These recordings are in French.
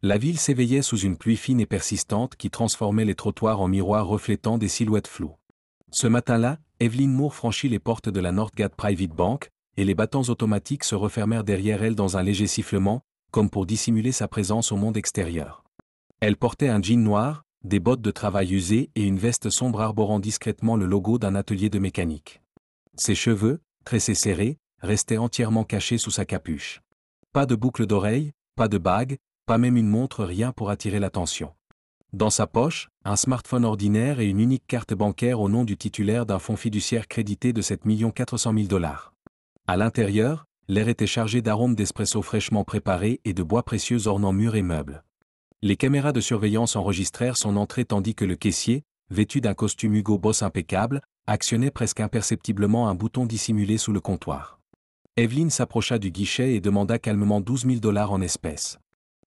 La ville s'éveillait sous une pluie fine et persistante qui transformait les trottoirs en miroirs reflétant des silhouettes floues. Ce matin-là, Evelyn Moore franchit les portes de la Northgate Private Bank, et les battants automatiques se refermèrent derrière elle dans un léger sifflement, comme pour dissimuler sa présence au monde extérieur. Elle portait un jean noir, des bottes de travail usées et une veste sombre arborant discrètement le logo d'un atelier de mécanique. Ses cheveux, tressés serrés, restaient entièrement cachés sous sa capuche. Pas de boucle d'oreille, pas de bague, pas même une montre, rien pour attirer l'attention. Dans sa poche, un smartphone ordinaire et une unique carte bancaire au nom du titulaire d'un fonds fiduciaire crédité de 7 400 000 $. À l'intérieur, l'air était chargé d'arômes d'espresso fraîchement préparés et de bois précieux ornant murs et meubles. Les caméras de surveillance enregistrèrent son entrée tandis que le caissier, vêtu d'un costume Hugo Boss impeccable, actionnait presque imperceptiblement un bouton dissimulé sous le comptoir. Evelyn s'approcha du guichet et demanda calmement 12 000 $ en espèces.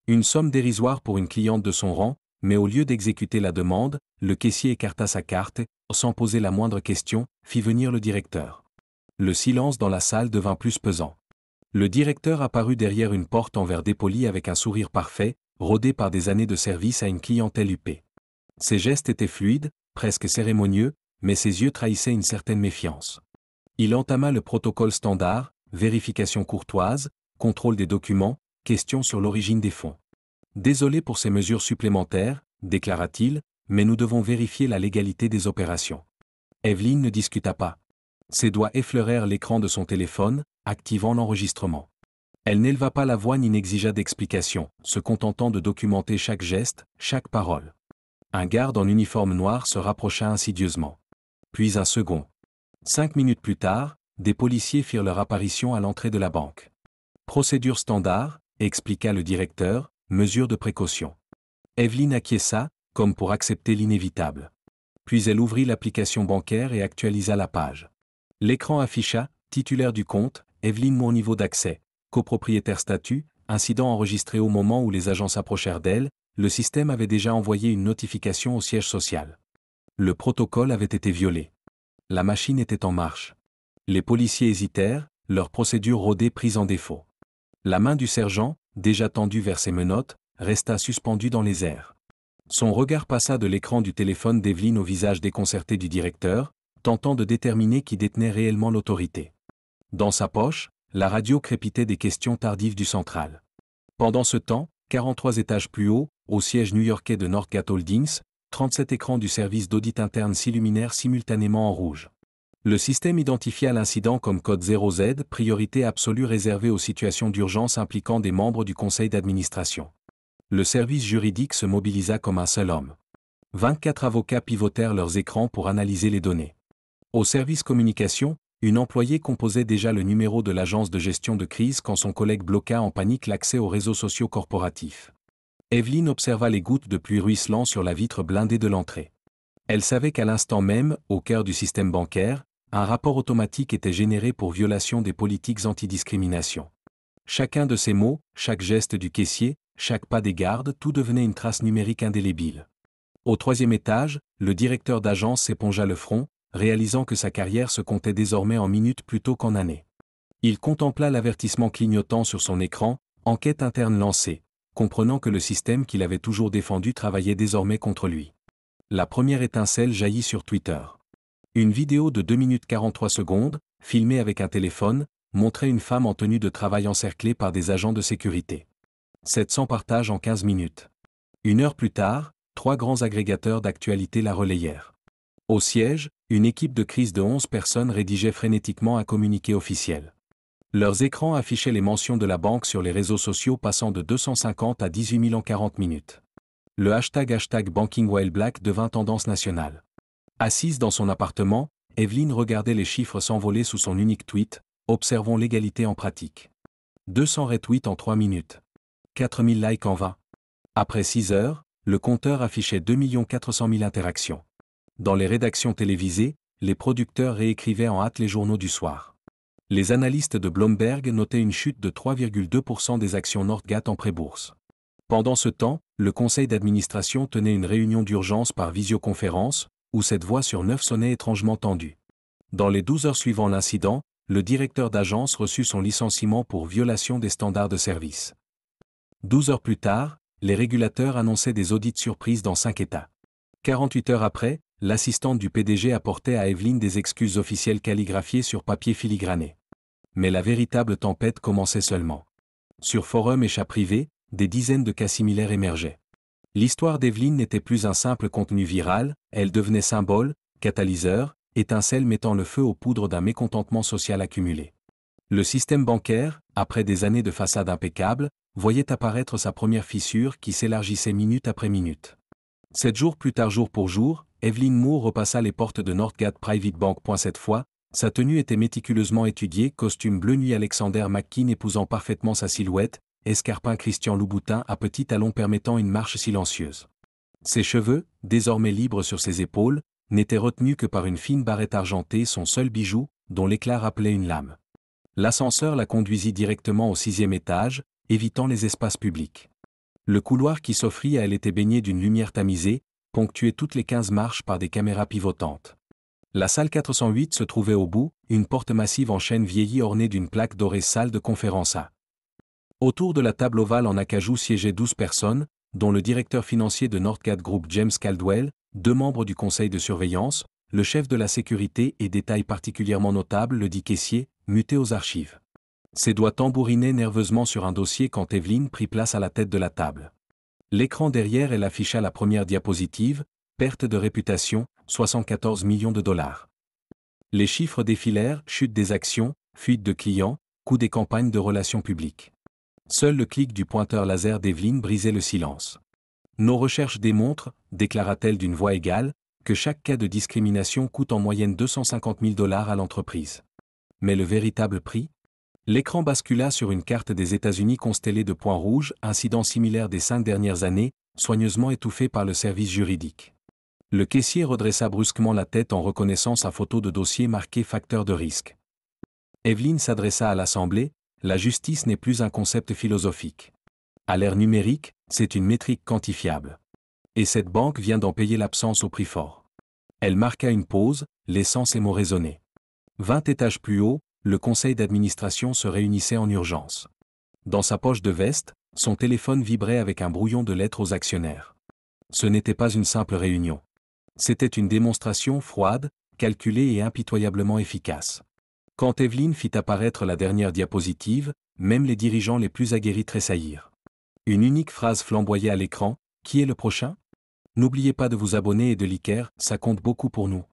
Une somme dérisoire pour une cliente de son rang, mais au lieu d'exécuter la demande, le caissier écarta sa carte et, sans poser la moindre question, fit venir le directeur. Le silence dans la salle devint plus pesant. Le directeur apparut derrière une porte en verre dépoli avec un sourire parfait, rodé par des années de service à une clientèle huppée. Ses gestes étaient fluides, presque cérémonieux, mais ses yeux trahissaient une certaine méfiance. Il entama le protocole standard, vérification courtoise, contrôle des documents, questions sur l'origine des fonds. Désolé pour ces mesures supplémentaires, déclara-t-il, mais nous devons vérifier la légalité des opérations. Evelyn ne discuta pas. Ses doigts effleurèrent l'écran de son téléphone, activant l'enregistrement. Elle n'éleva pas la voix ni n'exigea d'explication, se contentant de documenter chaque geste, chaque parole. Un garde en uniforme noir se rapprocha insidieusement. Puis un second. 5 minutes plus tard, des policiers firent leur apparition à l'entrée de la banque. Procédure standard, expliqua le directeur, mesure de précaution. Evelyn acquiesça, comme pour accepter l'inévitable. Puis elle ouvrit l'application bancaire et actualisa la page. L'écran afficha, titulaire du compte, Evelyn Moore niveau d'accès, copropriétaire statut, incident enregistré au moment où les agents s'approchèrent d'elle, le système avait déjà envoyé une notification au siège social. Le protocole avait été violé. La machine était en marche. Les policiers hésitèrent, leur procédure rodée prise en défaut. La main du sergent, déjà tendue vers ses menottes, resta suspendue dans les airs. Son regard passa de l'écran du téléphone d'Evelyn au visage déconcerté du directeur, tentant de déterminer qui détenait réellement l'autorité. Dans sa poche, la radio crépitait des questions tardives du central. Pendant ce temps, 43 étages plus haut, au siège new-yorkais de Northgate Holdings, 37 écrans du service d'audit interne s'illuminèrent simultanément en rouge. Le système identifia l'incident comme code 0Z, priorité absolue réservée aux situations d'urgence impliquant des membres du conseil d'administration. Le service juridique se mobilisa comme un seul homme. 24 avocats pivotèrent leurs écrans pour analyser les données. Au service communication, une employée composait déjà le numéro de l'agence de gestion de crise quand son collègue bloqua en panique l'accès aux réseaux sociaux corporatifs. Evelyn observa les gouttes de pluie ruisselant sur la vitre blindée de l'entrée. Elle savait qu'à l'instant même, au cœur du système bancaire, un rapport automatique était généré pour violation des politiques antidiscrimination. Chacun de ces mots, chaque geste du caissier, chaque pas des gardes, tout devenait une trace numérique indélébile. Au 3e étage, le directeur d'agence s'épongea le front, réalisant que sa carrière se comptait désormais en minutes plutôt qu'en années. Il contempla l'avertissement clignotant sur son écran, enquête interne lancée, comprenant que le système qu'il avait toujours défendu travaillait désormais contre lui. La première étincelle jaillit sur Twitter. Une vidéo de 2 minutes 43 secondes, filmée avec un téléphone, montrait une femme en tenue de travail encerclée par des agents de sécurité. 700 partages en 15 minutes. 1 heure plus tard, 3 grands agrégateurs d'actualités la relayèrent. Au siège, une équipe de crise de 11 personnes rédigeait frénétiquement un communiqué officiel. Leurs écrans affichaient les mentions de la banque sur les réseaux sociaux passant de 250 à 18 000 en 40 minutes. Le hashtag #BankingWhileBlack devint tendance nationale. Assise dans son appartement, Evelyn regardait les chiffres s'envoler sous son unique tweet, observons l'égalité en pratique. 200 retweets en 3 minutes. 4000 likes en 20. Après 6 heures, le compteur affichait 2 400 000 interactions. Dans les rédactions télévisées, les producteurs réécrivaient en hâte les journaux du soir. Les analystes de Bloomberg notaient une chute de 3,2% des actions Northgate en pré-bourse. Pendant ce temps, le conseil d'administration tenait une réunion d'urgence par visioconférence, où cette voix sur 9 sonnait étrangement tendue. Dans les 12 heures suivant l'incident, le directeur d'agence reçut son licenciement pour violation des standards de service. 12 heures plus tard, les régulateurs annonçaient des audits surprises dans 5 États. 48 heures après, l'assistante du PDG apportait à Evelyn des excuses officielles calligraphiées sur papier filigrané. Mais la véritable tempête commençait seulement. Sur forums et chats privés, des dizaines de cas similaires émergeaient. L'histoire d'Evelyn n'était plus un simple contenu viral, elle devenait symbole, catalyseur, étincelle mettant le feu aux poudres d'un mécontentement social accumulé. Le système bancaire, après des années de façade impeccable, voyait apparaître sa première fissure qui s'élargissait minute après minute. 7 jours plus tard, jour pour jour, Evelyn Moore repassa les portes de Northgate Private Bank. Cette fois, sa tenue était méticuleusement étudiée, costume bleu nuit Alexander McQueen épousant parfaitement sa silhouette, escarpin Christian Louboutin à petits talons permettant une marche silencieuse. Ses cheveux, désormais libres sur ses épaules, n'étaient retenus que par une fine barrette argentée, son seul bijou, dont l'éclat rappelait une lame. L'ascenseur la conduisit directement au 6e étage, évitant les espaces publics. Le couloir qui s'offrit à elle était baigné d'une lumière tamisée, ponctuée toutes les 15 marches par des caméras pivotantes. La salle 408 se trouvait au bout, une porte massive en chêne vieilli ornée d'une plaque dorée salle de conférence A. Autour de la table ovale en acajou siégeaient 12 personnes, dont le directeur financier de Northgate Group James Caldwell, 2 membres du conseil de surveillance, le chef de la sécurité et détail particulièrement notable le dit caissier, muté aux archives. Ses doigts tambourinaient nerveusement sur un dossier quand Evelyn prit place à la tête de la table. L'écran derrière elle afficha la première diapositive, perte de réputation, 74 millions de dollars. Les chiffres défilèrent, chute des actions, fuite de clients, coût des campagnes de relations publiques. Seul le clic du pointeur laser d'Evelyn brisait le silence. Nos recherches démontrent, déclara-t-elle d'une voix égale, que chaque cas de discrimination coûte en moyenne 250 000 dollars à l'entreprise. Mais le véritable prix ? L'écran bascula sur une carte des États-Unis constellée de points rouges, incident similaire des 5 dernières années, soigneusement étouffé par le service juridique. Le caissier redressa brusquement la tête en reconnaissant sa photo de dossier marqué facteur de risque. Evelyn s'adressa à l'Assemblée, la justice n'est plus un concept philosophique. À l'ère numérique, c'est une métrique quantifiable. Et cette banque vient d'en payer l'absence au prix fort. Elle marqua une pause, laissant ses mots résonner. 20 étages plus haut, le conseil d'administration se réunissait en urgence. Dans sa poche de veste, son téléphone vibrait avec un brouillon de lettres aux actionnaires. Ce n'était pas une simple réunion. C'était une démonstration froide, calculée et impitoyablement efficace. Quand Evelyn fit apparaître la dernière diapositive, même les dirigeants les plus aguerris tressaillirent. Une unique phrase flamboyait à l'écran, « Qui est le prochain ? N'oubliez pas de vous abonner et de liker, ça compte beaucoup pour nous. »